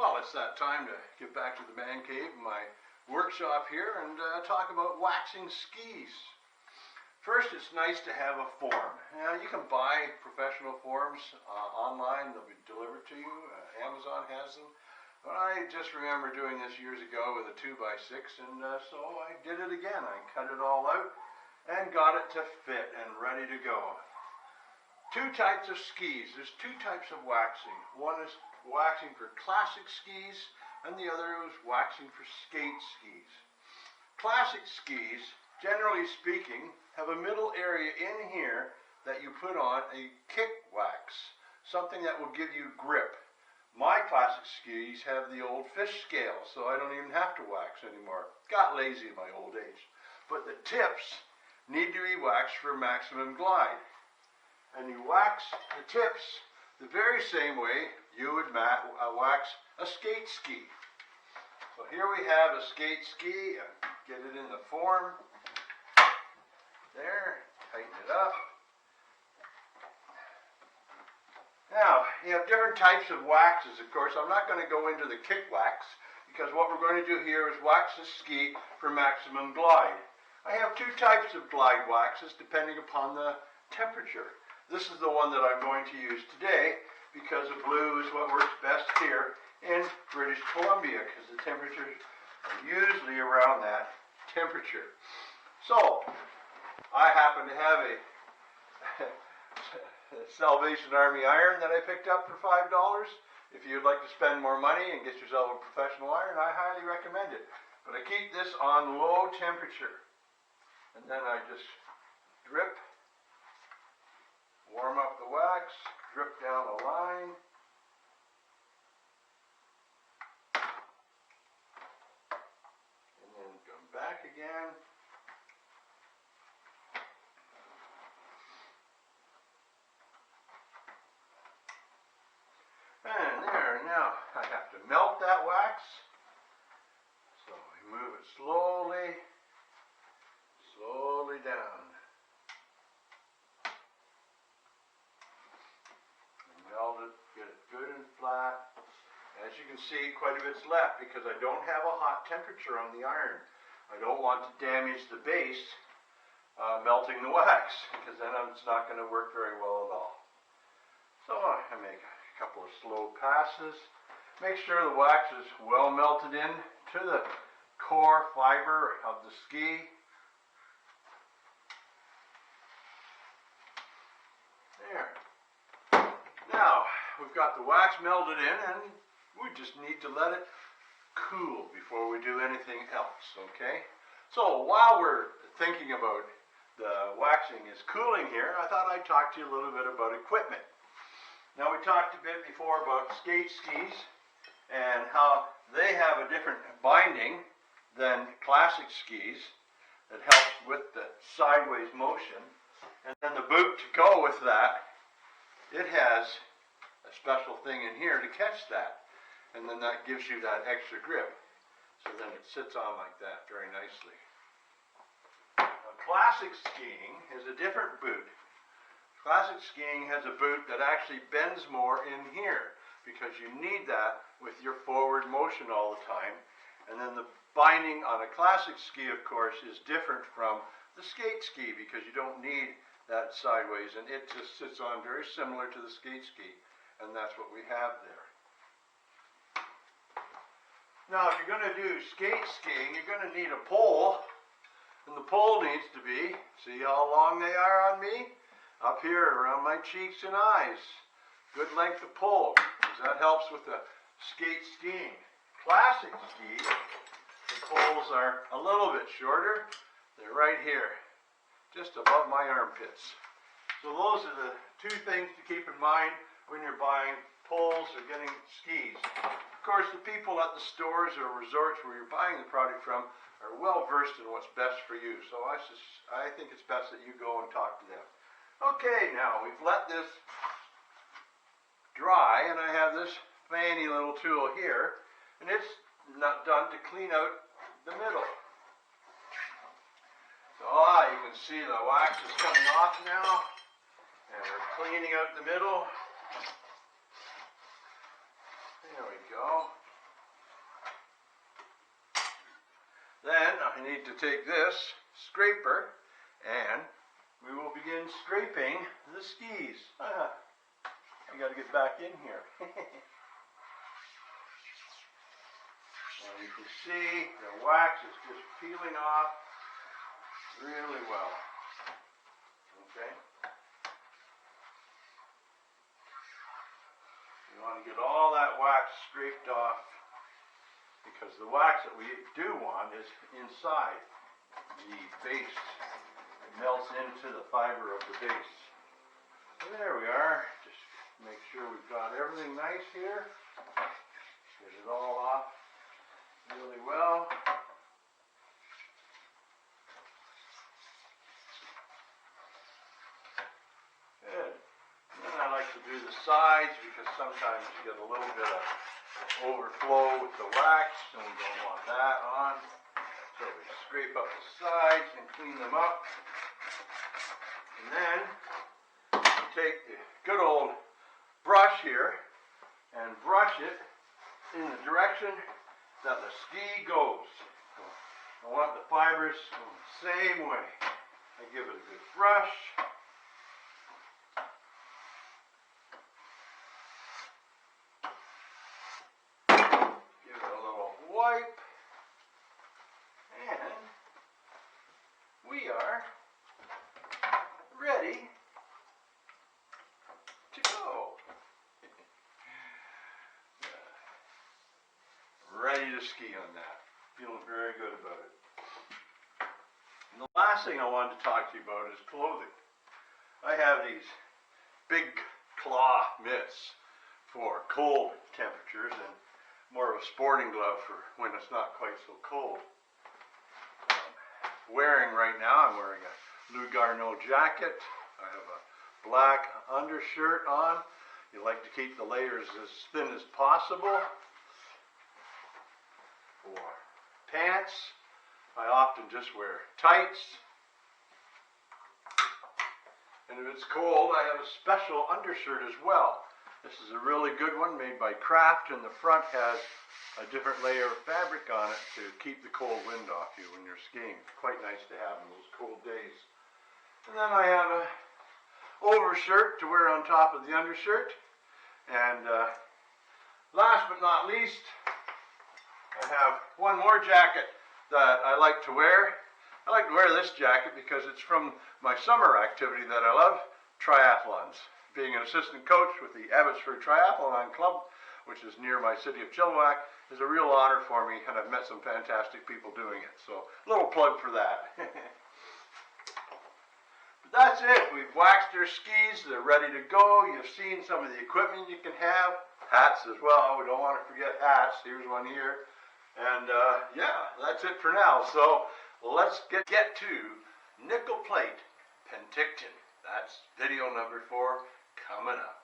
Well, it's that time to get back to the man cave, my workshop here, and talk about waxing skis. First, it's nice to have a form. You can buy professional forms online. They'll be delivered to you. Amazon has them. But I just remember doing this years ago with a 2x6, and so I did it again. I cut it all out and got it to fit and ready to go. Two types of skis. There's two types of waxing. One is waxing for classic skis, and the other is waxing for skate skis. Classic skis, generally speaking, have a middle area in here that you put on a kick wax, something that will give you grip. My classic skis have the old fish scale, so I don't even have to wax anymore. Got lazy in my old age. But the tips need to be waxed for maximum glide. And you wax the tips the very same way you would wax a skate ski. So here we have a skate ski. Get it in the form. There, tighten it up. Now, you have different types of waxes, of course. I'm not going to go into the kick wax because what we're going to do here is wax the ski for maximum glide. I have two types of glide waxes depending upon the temperature. This is the one that I'm going to use today because the blue is what works best here in British Columbia because the temperatures are usually around that temperature. So, I happen to have a Salvation Army iron that I picked up for $5. If you'd like to spend more money and get yourself a professional iron, I highly recommend it. But I keep this on low temperature. And then I just drip, warm up the wax, drip down the line. And then come back again. And there, now I have to melt that wax. So we move it slowly down. And melt it, get it good and flat. As you can see, quite a bit's left because I don't have a hot temperature on the iron. I don't want to damage the base melting the wax because then it's not going to work very well at all. So I make a couple of slow passes. Make sure the wax is well melted in to the core fiber of the ski. There. Now we've got the wax melted in and we just need to let it cool before we do anything else, okay? So while we're thinking about the waxing is cooling here, I thought I'd talk to you a little bit about equipment. Now we talked a bit before about skate skis and how they have a different binding than classic skis that helps with the sideways motion. And then the boot to go with that, it has a special thing in here to catch that. And then that gives you that extra grip. So then it sits on like that very nicely. Now, classic skiing is a different boot. Classic skiing has a boot that actually bends more in here because you need that with your forward motion all the time. And then the binding on a classic ski, of course, is different from the skate ski because you don't need that sideways, and it just sits on very similar to the skate ski, and that's what we have there. Now, if you're going to do skate skiing, you're going to need a pole, and the pole needs to be, see how long they are on me? Up here around my cheeks and eyes. Good length of pole, because that helps with the skate skiing. Classic skis, the poles are a little bit shorter. They're right here, just above my armpits. So those are the two things to keep in mind when you're buying poles or getting skis. Of course, the people at the stores or resorts where you're buying the product from are well versed in what's best for you. So I think it's best that you go and talk to them. Okay, now we've let this dry, and I have this fancy little tool here, and it's not done to clean out the middle. So you can see the wax is coming off now, and we're cleaning out the middle. There we go. Then I need to take this scraper and we will begin scraping the skis. I gotta get back in here. And you can see the wax is just peeling off really well. Okay? You want to get all that wax scraped off because the wax that we do want is inside the base. It melts into the fiber of the base. So there we are. Just make sure we've got everything nice here. Get it all off really well. Good. And then I like to do the sides because sometimes you get a little bit of overflow with the wax and we don't want that on. So we scrape up the sides and clean them up. And then we take the good old brush here and brush it in the direction that the ski goes. So I want the fibers going the same way. I give it a good brush. Give it a little wipe. And we are ready to go. Ready to ski on that. Feeling very good about it. And the last thing I wanted to talk to you about is clothing. I have these big claw mitts for cold temperatures and more of a sporting glove for when it's not quite so cold. Wearing right now, I'm wearing a Lou Garneau jacket. I have a black undershirt on. You like to keep the layers as thin as possible. For pants, I often just wear tights. And if it's cold, I have a special undershirt as well. This is a really good one made by Kraft, and the front has a different layer of fabric on it to keep the cold wind off you when you're skiing. It's quite nice to have in those cold days. And then I have a overshirt to wear on top of the undershirt. And last but not least, I have one more jacket that I like to wear. I like to wear this jacket because it's from my summer activity that I love, triathlons. Being an assistant coach with the Abbotsford Triathlon Club, which is near my city of Chilliwack, is a real honor for me, and I've met some fantastic people doing it. So, a little plug for that. But that's it. We've waxed our skis. They're ready to go. You've seen some of the equipment you can have. Hats as well. We don't want to forget hats. Here's one here. And yeah, that's it for now. So let's get to nickel plate Penticton. That's video number 4 coming up.